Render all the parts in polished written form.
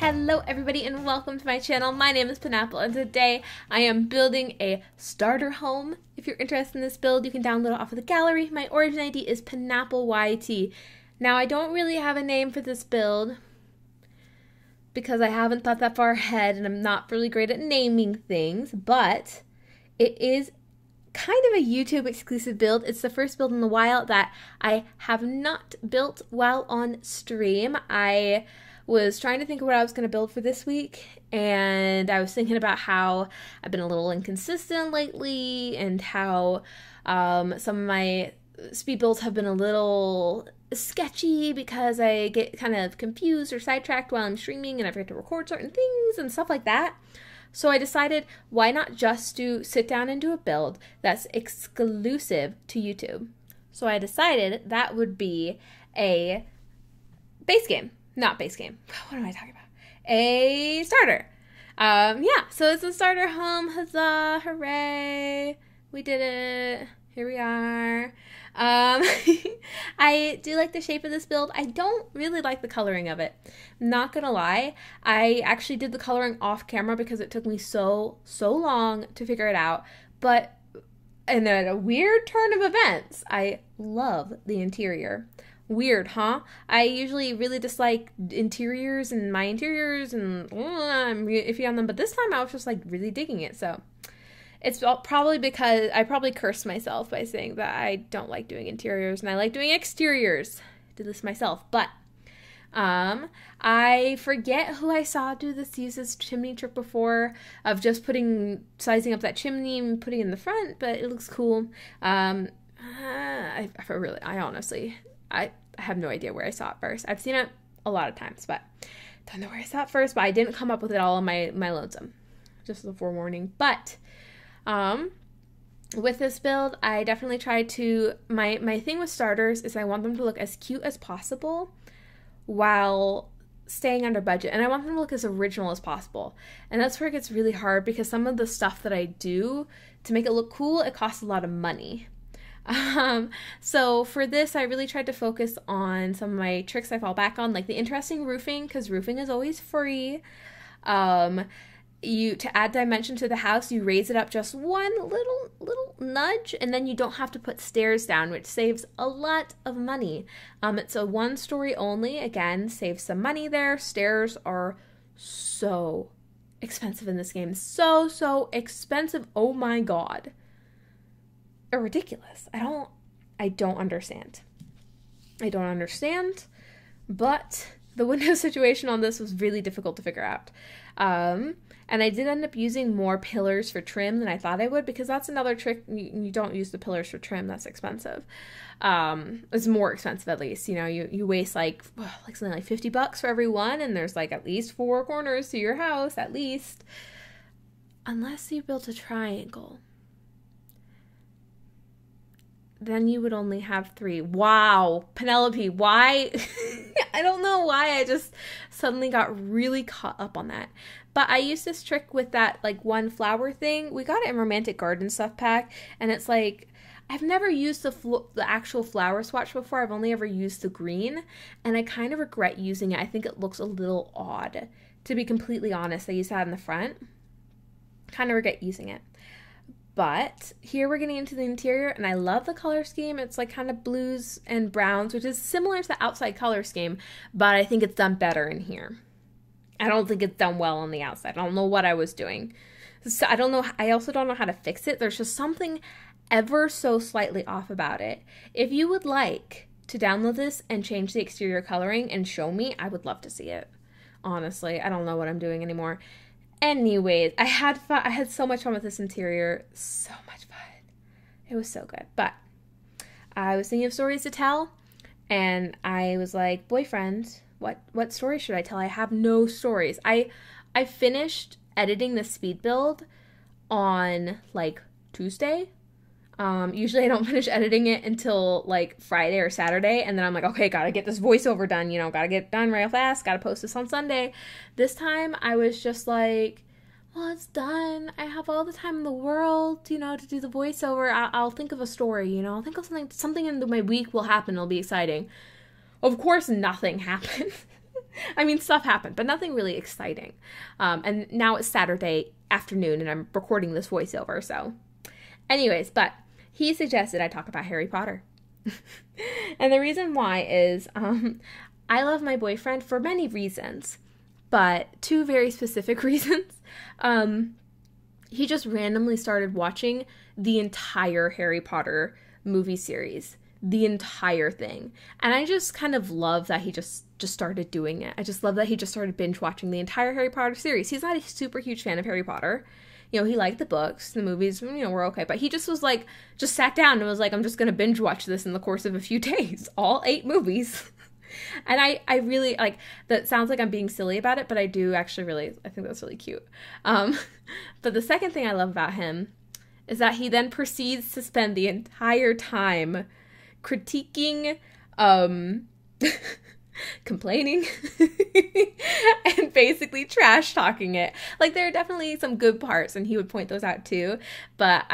Hello everybody and welcome to my channel. My name is Penapple and today I am building a starter home. If you're interested in this build, you can download it off of the gallery. My origin ID is penappleYT. Now I don't really have a name for this build because I haven't thought that far ahead and I'm not really great at naming things, but it is kind of a YouTube exclusive build. It's the first build in a while that I have not built while on stream. I was trying to think of what I was going to build for this week, and I was thinking about how I've been a little inconsistent lately and how some of my speed builds have been a little sketchy because I get kind of confused or sidetracked while I'm streaming and I forget to record certain things and stuff like that. So I decided, why not just sit down and do a build that's exclusive to YouTube? So I decided that would be a base game. Not base game. What am I talking about? A starter. Yeah, so it's a starter home. Huzzah, hooray. We did it. Here we are. I do like the shape of this build. I don't really like the coloring of it. Not gonna lie. I actually did the coloring off camera because it took me so long to figure it out. But in a weird turn of events, I love the interior. Weird, huh? I usually really dislike interiors and my interiors and I'm iffy on them, but this time I was just like really digging it. So it's probably because I probably cursed myself by saying that I don't like doing interiors and I like doing exteriors. I did this myself, but I forget who I saw use this chimney trick before of just sizing up that chimney and putting it in the front, but it looks cool. I honestly have no idea where I saw it first. I've seen it a lot of times, but don't know where I saw it first, but I didn't come up with it all on my lonesome. Just as a forewarning. But with this build, I definitely tried to, my thing with starters is I want them to look as cute as possible while staying under budget. And I want them to look as original as possible. And that's where it gets really hard because some of the stuff that I do to make it look cool, it costs a lot of money. So for this, I really tried to focus on some of my tricks I fall back on, like the interesting roofing, because roofing is always free. To add dimension to the house, you raise it up just one little nudge, and then you don't have to put stairs down, which saves a lot of money. It's a one story only, again, saves some money there. Stairs are so expensive in this game. So expensive. Oh my god. Are ridiculous. I don't understand. But the window situation on this was really difficult to figure out. And I did end up using more pillars for trim than I thought I would, because that's another trick. You don't use the pillars for trim. That's expensive. It's more expensive, at least. You know, you waste like something like $50 for every one, and there's like at least 4 corners to your house, at least. Unless you built a triangle. Then you would only have 3. Wow, Penelope, why? I don't know why I just suddenly got really caught up on that. But I used this trick with that like one flower thing. We got it in Romantic Garden Stuff Pack, and it's like, I've never used the actual flower swatch before. I've only ever used the green, and I kind of regret using it. I think it looks a little odd. To be completely honest, I used that in the front. Kind of regret using it. But here we're getting into the interior, and I love the color scheme. It's like kind of blues and browns, which is similar to the outside color scheme, but I think it's done better in here. I don't think it's done well on the outside. I don't know what I was doing. So I don't know. I also don't know how to fix it. There's just something ever so slightly off about it. If you would like to download this and change the exterior coloring and show me, I would love to see it. Honestly, I don't know what I'm doing anymore. Anyways, I had fun. I had so much fun with this interior. So much fun. It was so good. But I was thinking of stories to tell, and I was like, boyfriend, what story should I tell? I have no stories. I finished editing the speed build on like Tuesday. Usually I don't finish editing it until like Friday or Saturday, and then I'm like, okay, gotta get this voiceover done, gotta get it done real fast, gotta post this on Sunday. This time I was just like, well, it's done. I have all the time in the world, to do the voiceover. I'll think of a story, I'll think of something in my week will happen. It'll be exciting. Of course, nothing happened. I mean, stuff happened, but nothing really exciting. And now it's Saturday afternoon and I'm recording this voiceover, so. Anyways, but he suggested I talk about Harry Potter. And the reason why is I love my boyfriend for many reasons, but two very specific reasons. He just randomly started watching the entire Harry Potter movie series, the entire thing. And I just kind of love that he just started doing it. I just love that he just started binge watching the entire Harry Potter series. He's not a super huge fan of Harry Potter. You know, he liked the books, the movies, you know, were okay. But he just was like, just sat down and was like, I'm just going to binge watch this in the course of a few days. All 8 movies. And I really, like, that sounds like I'm being silly about it, but I do actually really, I think that's really cute. But the second thing I love about him is that he then proceeds to spend the entire time critiquing, complaining, and basically trash talking it. Like, there are definitely some good parts, and he would point those out too, but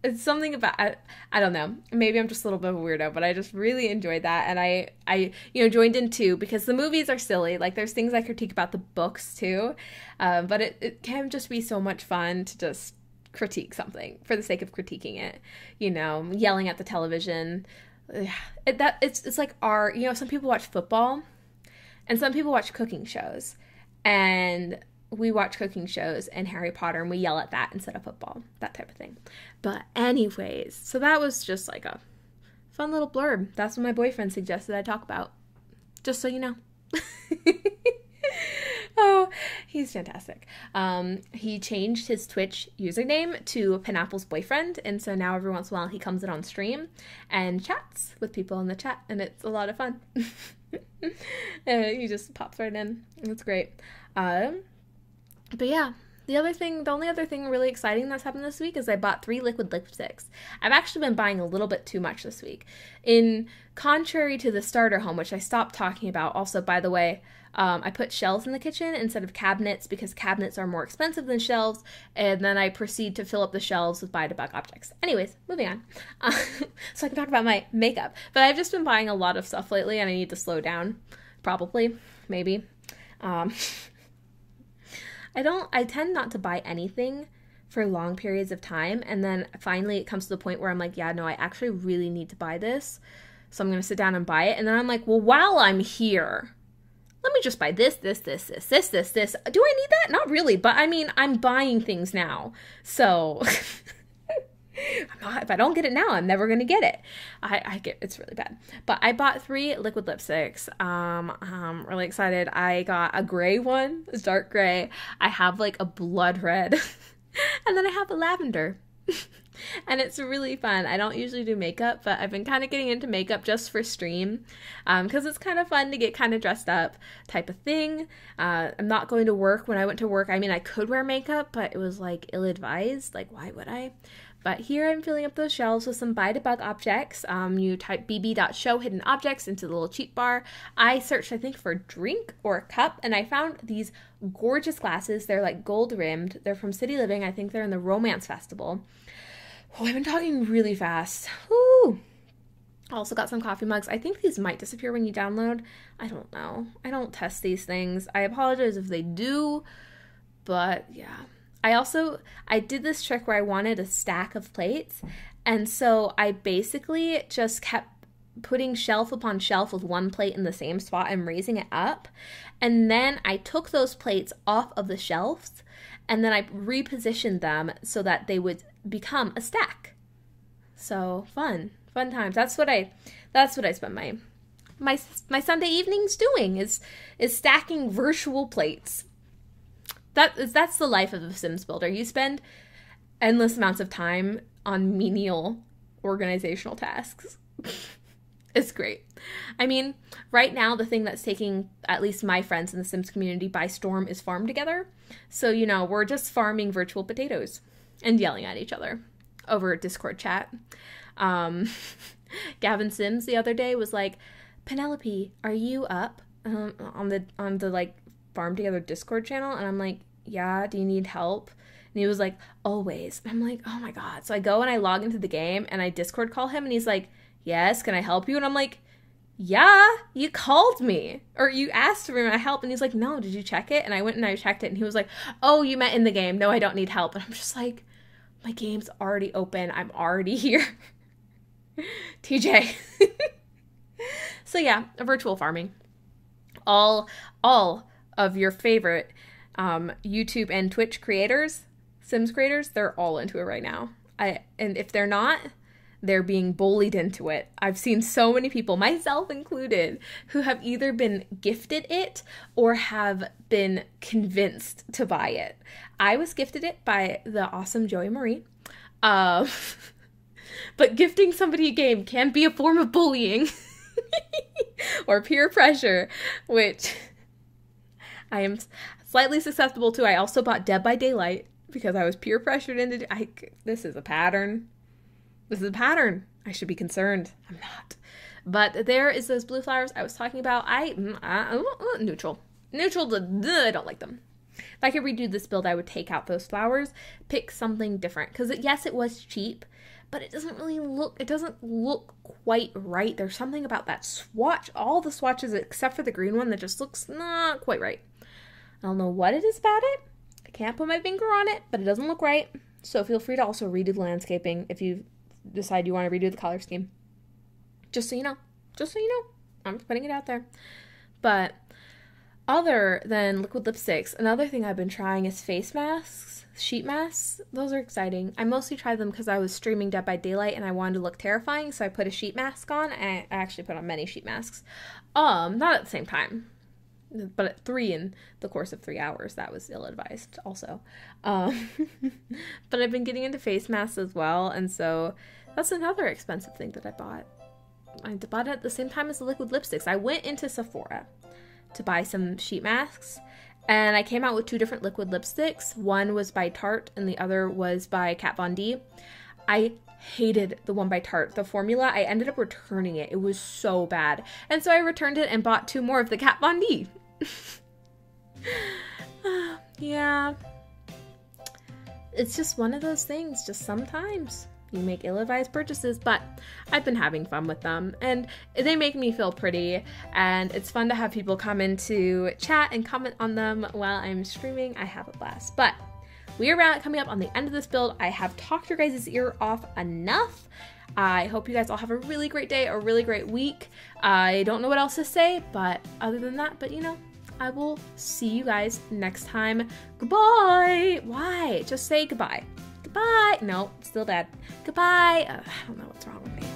it's something about, I don't know, maybe I'm just a little bit of a weirdo, but I just really enjoyed that, and I joined in too, because the movies are silly. Like, there's things I critique about the books too, but it can just be so much fun to just critique something for the sake of critiquing it, you know, yelling at the television. It's like some people watch football, and some people watch cooking shows, and we watch cooking shows and Harry Potter, and we yell at that instead of football, that type of thing. But anyways, so that was just like a fun little blurb. That's what my boyfriend suggested I talk about, just so you know. Oh, he's fantastic. He changed his Twitch username to Penapple's boyfriend, and so now every once in a while he comes in on stream and chats with people in the chat, and it's a lot of fun. He just pops right in. It's great. But yeah, the only other thing really exciting that's happened this week is I bought 3 liquid lipsticks. I've actually been buying a little bit too much this week. In contrary to the starter home, which I stopped talking about, also, by the way, I put shelves in the kitchen instead of cabinets because cabinets are more expensive than shelves, and then I proceed to fill up the shelves with buy-to-buy objects. Anyways, moving on. So I can talk about my makeup. But I've just been buying a lot of stuff lately, and I need to slow down. Probably. Maybe. I tend not to buy anything for long periods of time, and then finally it comes to the point where I'm like, yeah, no, I actually really need to buy this, so I'm going to sit down and buy it, and then I'm like, well, while I'm here, let me just buy this. Do I need that? Not really, but I mean, I'm buying things now, so if I don't get it now, I'm never going to get it. It's really bad. But I bought 3 liquid lipsticks. I'm really excited. I got a gray one, it's dark gray. I have like a blood red, and then I have a lavender. And it's really fun. I don't usually do makeup, but I've been kind of getting into makeup just for stream, because it's kind of fun to get kind of dressed up type of thing. I'm not going to work. When I went to work, I mean, I could wear makeup, but it was like ill-advised. Like, why would I? But here I'm filling up those shelves with some buy-to-buy objects. You type bb.show hidden objects into the little cheat bar. I searched, I think, for a drink or a cup, and I found these gorgeous glasses. They're like gold rimmed. They're from City Living. I think they're in the Romance Festival. Oh, I've been talking really fast. Woo! I also got some coffee mugs. I think these might disappear when you download. I don't know. I don't test these things. I apologize if they do, but yeah. I did this trick where I wanted a stack of plates, and so I basically just kept putting shelf upon shelf with one plate in the same spot and raising it up, and then I took those plates off of the shelves, and then I repositioned them so that they would become a stack. So fun times. That's what I spend my Sunday evenings doing is stacking virtual plates. That's the life of a Sims builder. You spend endless amounts of time on menial organizational tasks. It's great. I mean, right now, the thing that's taking at least my friends in the Sims community by storm is Farm Together. So, you know, we're just farming virtual potatoes and yelling at each other over Discord chat. Gavin Sims the other day was like, Penelope, are you up on the like Farm Together Discord channel? And I'm like, yeah, do you need help? And he was like, always. And I'm like, oh my God. So I go and I log into the game and I Discord call him and he's like, yes, can I help you? And I'm like, yeah, you called me, or you asked for my help. And he's like, no, did you check it? And I went and I checked it, and he was like, oh, you meant in the game. No, I don't need help. And I'm just like, my game's already open. I'm already here. TJ. So yeah, virtual farming. All of your favorite YouTube and Twitch creators, Sims creators, they're all into it right now. And if they're not, they're being bullied into it. I've seen so many people, myself included, who have either been gifted it or have been convinced to buy it. I was gifted it by the awesome Joey Marie. But gifting somebody a game can be a form of bullying or peer pressure, which I am slightly susceptible to. I also bought Dead by Daylight because I was peer pressured into this is a pattern. This is a pattern. I should be concerned. I'm not. But there is those blue flowers I was talking about. Neutral. I don't like them. If I could redo this build, I would take out those flowers, pick something different. Because yes, it was cheap, but it doesn't look quite right. There's something about that swatch, all the swatches except for the green one, that just looks not quite right. I don't know what it is about it. I can't put my finger on it, but it doesn't look right. So feel free to also redo the landscaping if you decide you want to redo the color scheme. Just so you know. I'm putting it out there. But other than liquid lipsticks, another thing I've been trying is face masks, sheet masks. Those are exciting. I mostly tried them because I was streaming Dead by Daylight and I wanted to look terrifying, so I put a sheet mask on. I actually put on many sheet masks. Not at the same time, but at 3 in the course of 3 hours. That was ill-advised also. But I've been getting into face masks as well, and so that's another expensive thing that I bought. I bought it at the same time as the liquid lipsticks. I went into Sephora to buy some sheet masks, and I came out with 2 different liquid lipsticks. One was by Tarte and the other was by Kat Von D. I hated the one by Tarte. The formula, I ended up returning it. It was so bad. And so I returned it and bought 2 more of the Kat Von D. Yeah. It's just one of those things. Just sometimes you make ill-advised purchases, but I've been having fun with them, and they make me feel pretty, and it's fun to have people come into chat and comment on them while I'm streaming. I have a blast. But we are coming up on the end of this build. I have talked your guys' ear off enough. I hope you guys all have a really great day, a really great week. I don't know what else to say, but other than that, but you know, I will see you guys next time. Goodbye. Why? Just say goodbye. Goodbye. No, still dead. Goodbye. I don't know what's wrong with me.